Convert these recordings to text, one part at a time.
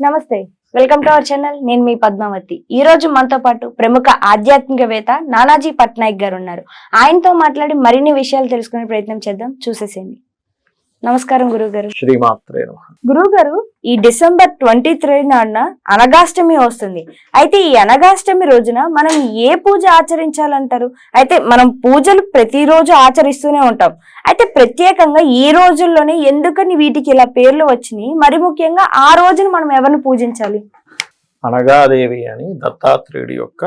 నమస్తే, welcome to our channel. నేను మీ పద్మావతి. ఈ రోజు మనతో పాటు ప్రముఖ ఆధ్యాత్మికవేత్త నానాజీ పట్నాయక్ గారు ఉన్నారు. ఆయనతో మాట్లాడి మరిన్ని విషయాలు తెలుసుకునే ప్రయత్నం చేద్దాం. చూసేసేయండి. నమస్కారం గురువు గారు. శ్రీమాత్రే నమః. గురువు గారు, ఈ డిసెంబర్ 23 నాడున అనగాష్టమి వస్తుంది. అయితే ఈ అనగాష్టమి రోజున మనం ఏ పూజ ఆచరించాలంటారు? అయితే మనం పూజలు ప్రతిరోజు ఆచరిస్తూనే ఉంటాం. అయితే ప్రత్యేకంగా ఈ రోజుల్లోనే ఎందుకని వీటికి ఇలా పేర్లు వచ్చినాయి? మరి ముఖ్యంగా ఆ రోజున మనం ఎవరిని పూజించాలి? అనగాదేవి అని దత్తాత్రేయుడి యొక్క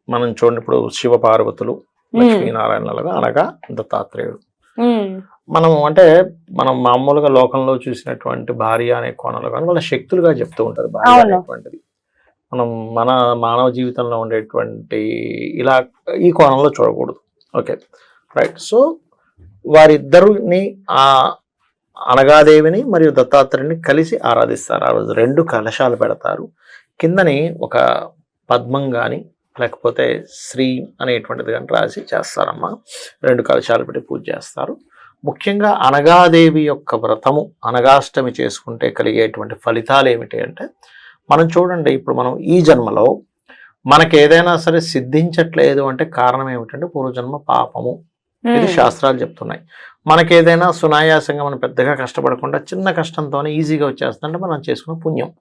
మనం చూడండి, ఇప్పుడు శివ పార్వతులు లక్ష్మీనారాయణలుగా అనగా దత్తాత్రేయుడు. మనం అంటే మనం మామూలుగా లోకంలో చూసినటువంటి భార్య అనే కోణంలో కానీ వాళ్ళ శక్తులుగా చెప్తూ ఉంటారు. భార్య అనేటువంటిది మనం మన మానవ జీవితంలో ఉండేటువంటి ఇలా ఈ కోణంలో చూడకూడదు. Okay, right. సో వారిద్దరిని ఆ అనగాదేవిని మరియు దత్తాత్రేయుని కలిసి ఆరాధిస్తారు. ఆ రోజు 2 కలశాలు పెడతారు. కిందని ఒక పద్మం కానీ లేకపోతే శ్రీ అనేటువంటిది కానీ రాసి చేస్తారమ్మా. 2 కలశాలు పెట్టి పూజ చేస్తారు. ముఖ్యంగా అనగాదేవి యొక్క వ్రతము అనగాష్టమి చేసుకుంటే కలిగేటువంటి ఫలితాలు ఏమిటి అంటే, మనం చూడండి, ఇప్పుడు మనం ఈ జన్మలో మనకి ఏదైనా సరే సిద్ధించట్లేదు అంటే కారణం ఏమిటంటే పూర్వజన్మ పాపము. ఇది శాస్త్రాలు చెప్తున్నాయి. మనకి ఏదైనా సునాయాసంగా మనం పెద్దగా కష్టపడకుండా చిన్న కష్టంతోనే ఈజీగా వచ్చేస్తుందంటే మనం చేసుకున్న పుణ్యం.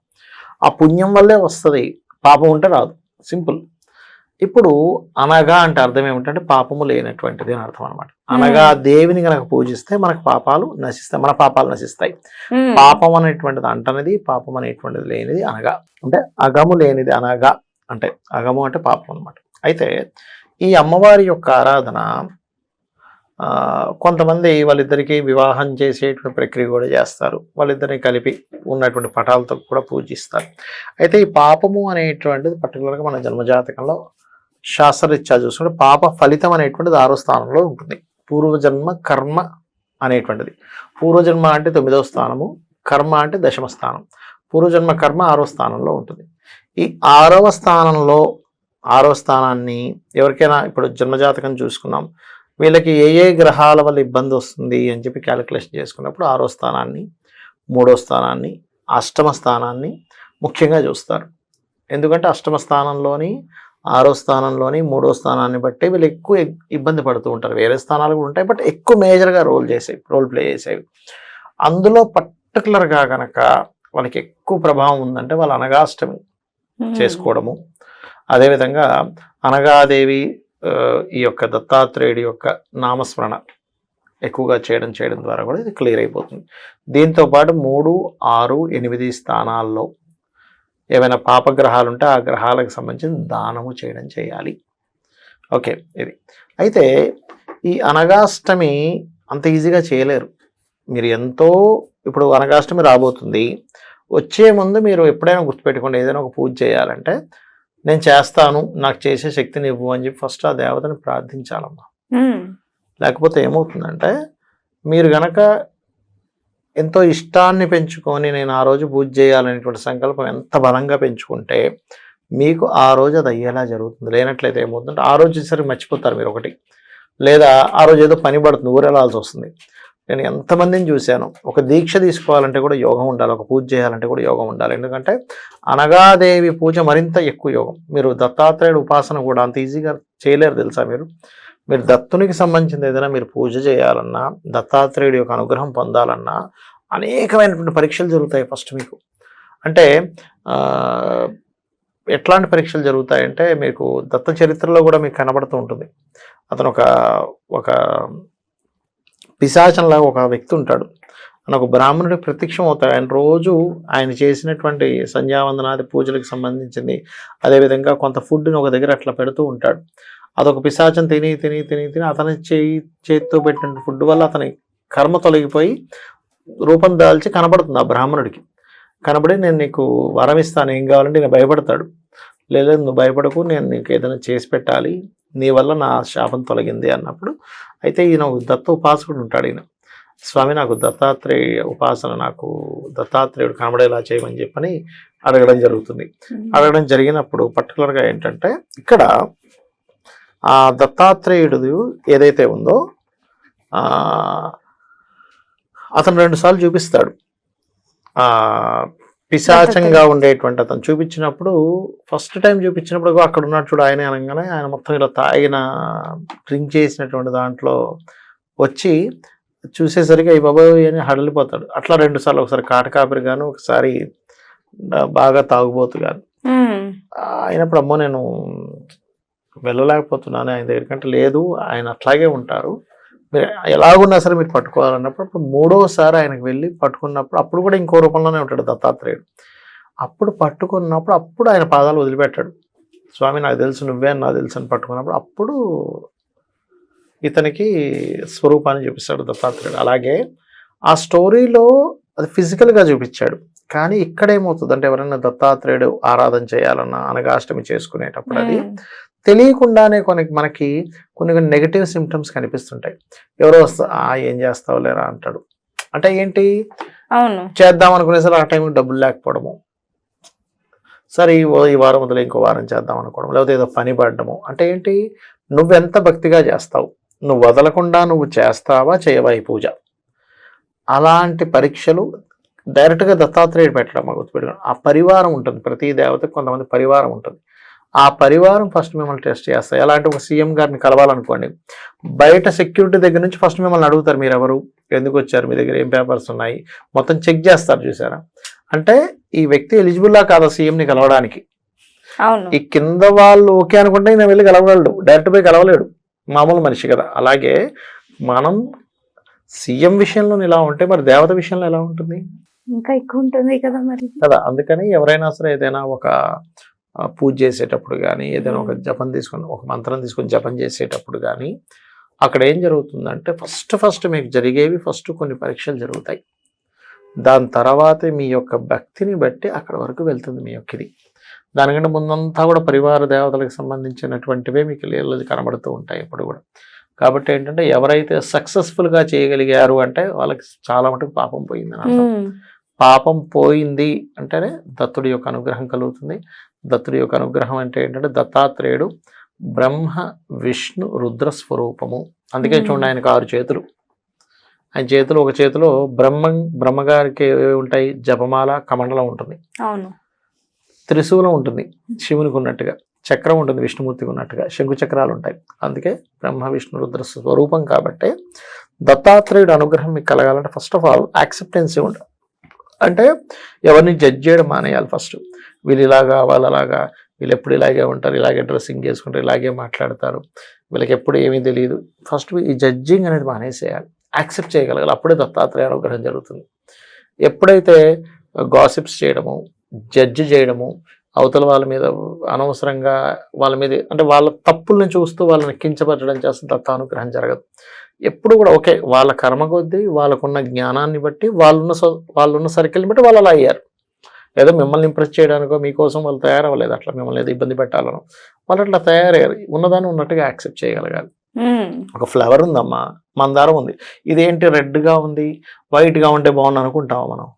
ఆ పుణ్యం వల్లే వస్తుంది, పాపం ఉంటే రాదు. సింపుల్. ఇప్పుడు అనగా అంటే అర్థం ఏమిటంటే పాపము లేనటువంటిది అని అర్థం అనమాట. అనగా దేవిని కనుక పూజిస్తే మనకు పాపాలు నశిస్తాయి, మన పాపాలు నశిస్తాయి. పాపం అనేటువంటిది అంటనేది, పాపం అనేటువంటిది లేనిది అనగా. అంటే అగము లేనిది అనగా, అంటే అగము అంటే పాపం అనమాట. అయితే ఈ అమ్మవారి యొక్క ఆరాధన కొంతమంది వాళ్ళిద్దరికీ వివాహం చేసేటువంటి ప్రక్రియ కూడా చేస్తారు. వాళ్ళిద్దరిని కలిపి ఉన్నటువంటి పటాలతో కూడా పూజిస్తారు. అయితే ఈ పాపము అనేటువంటిది పర్టికులర్గా మన జన్మజాతకంలో శాస్త్రరీత్యా చూసుకుంటే పాప ఫలితం అనేటువంటిది 6వ స్థానంలో ఉంటుంది. పూర్వజన్మ కర్మ అనేటువంటిది. పూర్వజన్మ అంటే 9వ స్థానము, కర్మ అంటే 10వ స్థానం. పూర్వజన్మ కర్మ 6వ స్థానంలో ఉంటుంది. ఈ 6వ స్థానంలో 6వ స్థానాన్ని ఎవరికైనా ఇప్పుడు జన్మజాతకం చూసుకున్నాం, వీళ్ళకి ఏ గ్రహాల వల్ల ఇబ్బంది వస్తుంది అని చెప్పి క్యాలిక్యులేషన్ చేసుకున్నప్పుడు 6వ స్థానాన్ని, 3వ స్థానాన్ని, 8వ స్థానాన్ని ముఖ్యంగా చూస్తారు. ఎందుకంటే 8వ స్థానంలోని, 6వ స్థానంలోని, 3వ స్థానాన్ని బట్టి వీళ్ళు ఎక్కువ ఇబ్బంది పడుతూ ఉంటారు. వేరే స్థానాలు కూడా ఉంటాయి, బట్ ఎక్కువ మేజర్గా రోల్ ప్లే చేసేవి. అందులో పర్టికులర్గా కనుక వాళ్ళకి ఎక్కువ ప్రభావం ఉందంటే వాళ్ళ అనగాష్టమి చేసుకోవడము. అదేవిధంగా అనగాదేవి ఈ యొక్క దత్తాత్రేయుడి యొక్క నామస్మరణ ఎక్కువగా చేయడం ద్వారా కూడా ఇది క్లియర్ అయిపోతుంది. దీంతో పాటు 3, 6, 8 స్థానాల్లో ఏమైనా పాపగ్రహాలు ఉంటే ఆ గ్రహాలకు సంబంధించిన దానము చేయాలి. ఓకే, ఇది. అయితే ఈ అనగాష్టమి అంత ఈజీగా చేయలేరు మీరు. ఎంతో ఇప్పుడు అనగాష్టమి రాబోతుంది, వచ్చే ముందు మీరు ఎప్పుడైనా గుర్తుపెట్టుకోండి, ఏదైనా ఒక పూజ చేయాలంటే నేను చేస్తాను, నాకు చేసే శక్తిని ఇవ్వు అని చెప్పి ఫస్ట్ ఆ దేవతని ప్రార్థించాలమ్మా. లేకపోతే ఏమవుతుందంటే మీరు గనక ఎంతో ఇష్టాన్ని పెంచుకొని నేను ఆ రోజు పూజ చేయాలనేటువంటి సంకల్పం ఎంత బలంగా పెంచుకుంటే మీకు ఆ రోజు అది అయ్యేలా జరుగుతుంది. లేనట్లయితే ఏమవుతుందంటే ఆ రోజు సరే మర్చిపోతారు మీరు ఒకటి, లేదా ఆ రోజు ఏదో పని పడుతుంది, ఊరెళ్ళాల్సి వస్తుంది. నేను ఎంతమందిని చూశాను, ఒక దీక్ష తీసుకోవాలంటే కూడా యోగం ఉండాలి, ఒక పూజ చేయాలంటే కూడా యోగం ఉండాలి. ఎందుకంటే అనగాదేవి పూజ మరింత ఎక్కువ యోగం. మీరు దత్తాత్రేయుడు ఉపాసన కూడా అంత ఈజీగా చేయలేరు తెలుసా. మీరు దత్తునికి సంబంధించింది ఏదైనా మీరు పూజ చేయాలన్నా, దత్తాత్రేయుడి యొక్క అనుగ్రహం పొందాలన్నా అనేకమైనటువంటి పరీక్షలు జరుగుతాయి ఫస్ట్ మీకు. అంటే ఎట్లాంటి పరీక్షలు జరుగుతాయంటే మీకు దత్త చరిత్రలో కూడా మీకు కనబడుతూ ఉంటుంది. అతను ఒక పిశాచంలాగా ఒక వ్యక్తి ఉంటాడు. ఒక బ్రాహ్మణుడి ప్రత్యక్షం అవుతాడు. ఆయన రోజు ఆయన చేసినటువంటి సంధ్యావందనాది పూజలకు సంబంధించింది, అదేవిధంగా కొంత ఫుడ్ని ఒక దగ్గర అట్లా పెడుతూ ఉంటాడు. అదొక పిశాచం తిని అతని చేతితో పెట్టిన ఫుడ్ వల్ల అతని కర్మ తొలగిపోయి రూపం దాల్చి కనబడుతుంది ఆ బ్రాహ్మణుడికి. కనబడి నేను నీకు వరం ఇస్తాను, ఏం కావాలంటే నేను భయపడతాడు. లేదు నువ్వు భయపడకు, నేను నీకు ఏదైనా చేసి పెట్టాలి, నీ వల్ల నా శాపం తొలగింది అన్నప్పుడు, అయితే ఈయన దత్త ఉపాసకుడు ఉంటాడు. ఈయన స్వామి నాకు దత్తాత్రేయ ఉపాసన, నాకు దత్తాత్రేయుడు కనబడేలా చేయమని చెప్పని అడగడం జరుగుతుంది. అడగడం జరిగినప్పుడు పర్టికులర్గా ఏంటంటే ఇక్కడ ఆ దత్తాత్రేయుడు ఏదైతే ఉందో అతను 2 సార్లు చూపిస్తాడు. ఆ పిశాచంగా ఉండేటువంటి అతను చూపించినప్పుడు ఫస్ట్ టైం చూపించినప్పుడు అక్కడ ఉన్నట్టు చూడు ఆయన అనగానే ఆయన మొత్తం ఇలా తాగిన డ్రింక్ చేసినటువంటి దాంట్లో వచ్చి చూసేసరికి అయ్యి బాబాయ్ అని హడలిపోతాడు. అట్లా 2 సార్లు, ఒకసారి కాటకాపరి గాను, ఒకసారి బాగా తాగుబోతు గాను అయినప్పుడు అమ్మో నేను వెళ్ళలేకపోతున్నాను ఆయన దగ్గర కంటే, లేదు ఆయన అట్లాగే ఉంటారు, మీరు ఎలాగున్నా సరే మీరు పట్టుకోవాలన్నప్పుడు అప్పుడు 3వసారి ఆయనకు వెళ్ళి పట్టుకున్నప్పుడు అప్పుడు కూడా ఇంకో రూపంలోనే ఉంటాడు దత్తాత్రేయుడు. అప్పుడు పట్టుకున్నప్పుడు అప్పుడు ఆయన పాదాలు వదిలిపెట్టాడు. స్వామి నాకు తెలుసు నువ్వే అని నాకు తెలుసు అని పట్టుకున్నప్పుడు అప్పుడు ఇతనికి స్వరూపాన్ని చూపిస్తాడు దత్తాత్రేయుడు. అలాగే ఆ స్టోరీలో అది ఫిజికల్గా చూపించాడు, కానీ ఇక్కడ ఏమవుతుంది అంటే ఎవరైనా దత్తాత్రేయుడు ఆరాధన చేయాలన్నా అనగాష్టమి చేసుకునేటప్పుడు అది తెలియకుండానే మనకి కొన్ని నెగటివ్ సిమ్టమ్స్ కనిపిస్తుంటాయి. ఎవరో ఏం చేస్తావు లేరా అంటాడు, అంటే ఏంటి చేద్దాం అనుకునేసరి ఆ టైంకి డబ్బులు లేకపోవడము, సరే ఈ వారం వదిలే ఇంకో వారం చేద్దాం అనుకోవడం, లేకపోతే ఏదో పని పడడము. అంటే ఏంటి, నువ్వెంత భక్తిగా చేస్తావు, నువ్వు వదలకుండా నువ్వు చేస్తావా చేయవా ఈ పూజ. అలాంటి పరీక్షలు డైరెక్ట్గా దత్తాత్రేయుడు పెట్టడం గుర్తుపెట్టుకోండి. ఆ పరివారం ఉంటుంది, ప్రతి దేవతకు కొంతమంది పరివారం ఉంటుంది. ఆ పరివారం ఫస్ట్ మిమ్మల్ని టెస్ట్ చేస్తాయి. ఎలాంటి ఒక సీఎం గారిని కలవాలనుకోండి, బయట సెక్యూరిటీ దగ్గర నుంచి ఫస్ట్ మిమ్మల్ని అడుగుతారు, మీరు ఎవరు, ఎందుకు వచ్చారు, మీ దగ్గర ఏం పేపర్స్ ఉన్నాయి, మొత్తం చెక్ చేస్తారు. చూసారా, అంటే ఈ వ్యక్తి ఎలిజిబుల్లా కాదా సీఎంని కలవడానికి. ఈ కింద వాళ్ళు ఓకే అనుకుంటే నేను వెళ్ళి కలవగలడు, డైరెక్ట్ పోయి కలవలేడు, మామూలు మనిషి కదా. అలాగే మనం సీఎం విషయంలో ఇలా ఉంటే మరి దేవత విషయంలో ఎలా ఉంటుంది, ఇంకా ఎక్కువ ఉంటుంది కదా మరి కదా. అందుకని ఎవరైనా సరే ఏదైనా ఒక పూజ చేసేటప్పుడు కానీ, ఏదైనా ఒక జపం తీసుకొని ఒక మంత్రం తీసుకొని జపం చేసేటప్పుడు కానీ అక్కడ ఏం జరుగుతుందంటే ఫస్ట్ మీకు జరిగేవి కొన్ని పరీక్షలు జరుగుతాయి. దాని తర్వాతే మీ యొక్క భక్తిని బట్టి అక్కడ వరకు వెళ్తుంది మీ యొక్క ఇది. దానికంటే ముందంతా కూడా పరివార దేవతలకు సంబంధించినటువంటివే మీకు లీలలు కనబడుతూ ఉంటాయి ఎప్పుడు కూడా. కాబట్టి ఏంటంటే ఎవరైతే సక్సెస్ఫుల్గా చేయగలిగారు అంటే వాళ్ళకి చాలా మటుకు పాపం పోయిందని అర్థం. పాపం పోయింది అంటేనే దత్తుడి యొక్క అనుగ్రహం కలుగుతుంది. దత్తుడి యొక్క అనుగ్రహం అంటే ఏంటంటే దత్తాత్రేయుడు బ్రహ్మ విష్ణు రుద్ర స్వరూపము. అందుకే చూడండి ఆయనకు 6 చేతులు. ఆయన చేతులు, ఒక చేతిలో బ్రహ్మగారికి ఏవి ఉంటాయి, జపమాల కమండలం ఉంటుంది, త్రిశూలం ఉంటుంది శివునికి ఉన్నట్టుగా, చక్రం ఉంటుంది విష్ణుమూర్తికి ఉన్నట్టుగా, శంకు చక్రాలు ఉంటాయి. అందుకే బ్రహ్మ విష్ణు రుద్ర స్వరూపం. కాబట్టి దత్తాత్రేయుడు అనుగ్రహం మీకు కలగాలంటే ఫస్ట్ ఆఫ్ ఆల్ యాక్సెప్టెన్సీ ఉండాలి. అంటే ఎవరిని జడ్జ్ చేయడం మానేయాలి. ఫస్ట్ వీళ్ళు ఇలాగా వాళ్ళు అలాగా, వీళ్ళు ఎప్పుడు ఇలాగే ఉంటారు, ఇలాగే డ్రెస్సింగ్ చేసుకుంటారు, ఇలాగే మాట్లాడతారు, వీళ్ళకి ఎప్పుడు ఏమీ తెలియదు. ఫస్ట్ ఈ జడ్జింగ్ అనేది మానేసేయాలి, యాక్సెప్ట్ చేయగలగాలి. అప్పుడే దత్తాత్రేయ అనుగ్రహం జరుగుతుంది. ఎప్పుడైతే గాసిప్స్ చేయడము, జడ్జి చేయడము, అవతల వాళ్ళ మీద అనవసరంగా వాళ్ళ మీద అంటే వాళ్ళ తప్పుల్ని చూస్తూ వాళ్ళని కించపరచడం చేస్తే దత్తానుగ్రహం జరగదు. ఎప్పుడు కూడా ఓకే, వాళ్ళ కర్మ కొద్దీ వాళ్ళకున్న జ్ఞానాన్ని బట్టి వాళ్ళున్న సర్కిల్ని బట్టి వాళ్ళు అలా అయ్యారు. ఏదో మిమ్మల్ని ఇంప్రెస్ చేయడానికో మీకోసం వాళ్ళు తయారవ్వలేదు, అట్లా మిమ్మల్ని ఏదో ఇబ్బంది పెట్టాలను వాళ్ళు అట్లా తయారయ్యారు. ఉన్నదాన్ని ఉన్నట్టుగా యాక్సెప్ట్ చేయగలగాలి. ఒక ఫ్లవర్ ఉందమ్మా, మందారం ఉంది, ఇదేంటి రెడ్గా ఉంది, వైట్గా ఉంటే బాగుంది అనుకుంటామా మనం.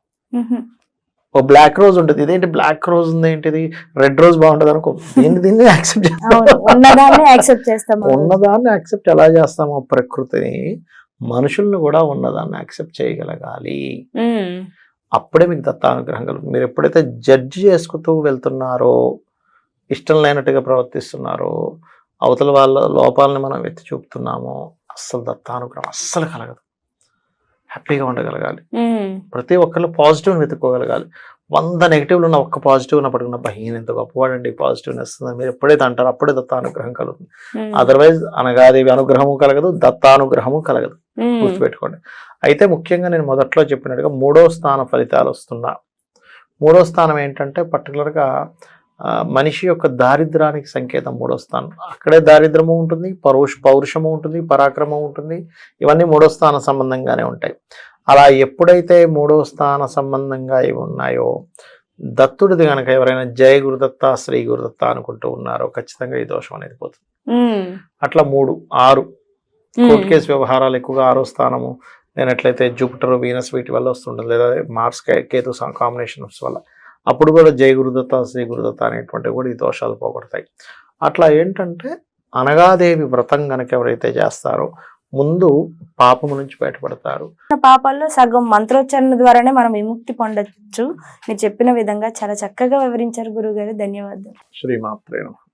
ఓ బ్లాక్ రోజ్ ఉంటుంది, ఇదేంటి బ్లాక్ రోజ్ ఉంది, ఏంటిది రెడ్ రోజ్ బాగుంటుంది అనుకో. దీన్ని యాక్సెప్ట్ చేస్తాం. ఉన్నదాన్ని యాక్సెప్ట్ ఎలా చేస్తామో ప్రకృతిని, మనుషుల్ని కూడా ఉన్నదాన్ని యాక్సెప్ట్ చేయగలగాలి. అప్పుడే మీకు దత్తానుగ్రహం కలుగుతుంది. మీరు ఎప్పుడైతే జడ్జి చేసుకుంటూ వెళ్తున్నారో, ఇష్టం లేనట్టుగా ప్రవర్తిస్తున్నారో, అవతల వాళ్ళ లోపాలని మనం ఎత్తి చూపుతున్నామో అస్సలు దత్తానుగ్రహం అస్సలు కలగదు. హ్యాపీగా ఉండగలగాలి. ప్రతి ఒక్కళ్ళు పాజిటివ్ని వెతుక్కోగలగాలి. 100 నెగిటివ్లు ఉన్న ఒక్క పాజిటివ్ ఉన్నప్పటికీ ఈయన ఎంత గొప్పవాడండి, పాజిటివ్నెస్ మీరు ఎప్పుడైతే అంటారో అప్పుడే దత్తానుగ్రహం కలుగుతుంది. అదర్వైజ్ అనగాదేవి అనుగ్రహము కలగదు, దత్తానుగ్రహము కలగదు. గుర్తుపెట్టుకోండి. అయితే ముఖ్యంగా నేను మొదట్లో చెప్పినట్టుగా 3వ స్థానం ఫలితాలు వస్తున్నా. 3వ స్థానం ఏంటంటే పర్టికులర్గా మనిషి యొక్క దారిద్రానికి సంకేతం 3వ స్థానం. అక్కడే దారిద్రము ఉంటుంది, పౌరుషము ఉంటుంది, పరాక్రమం ఉంటుంది. ఇవన్నీ 3వ స్థాన సంబంధంగానే ఉంటాయి. అలా ఎప్పుడైతే 3వ స్థాన సంబంధంగా ఇవి ఉన్నాయో, దత్తుడిది కనుక ఎవరైనా జయ గురుదత్త శ్రీ గురుదత్త అనుకుంటూ ఉన్నారో ఖచ్చితంగా ఈ దోషం అనేది పోతుంది. అట్లా 3, 6 కోర్టు కేసు వ్యవహారాలు ఎక్కువగా 6వ స్థానము లేనట్లయితే జూపిటర్ వీనస్ వీటి వల్ల వస్తుంటుంది, లేదా మార్స్ కేతు కాంబినేషన్స్ వల్ల. అప్పుడు కూడా జయ గురుదత్త శ్రీ గురుదత్త అనేటువంటివి కూడా ఈ దోషాలు పోగొడతాయి. అట్లా ఏంటంటే అనగాదేవి వ్రతం కనుక ఎవరైతే చేస్తారో ముందు పాపము నుంచి బయటపడతారు. పాపాల్లో సగం మంత్రోచ్చారణ ద్వారానే మనం విముక్తి పొందొచ్చు. మీరు చెప్పిన విధంగా చాలా చక్కగా వివరించారు గురుగారు. ధన్యవాదాలు. శ్రీమాత్రే నమః.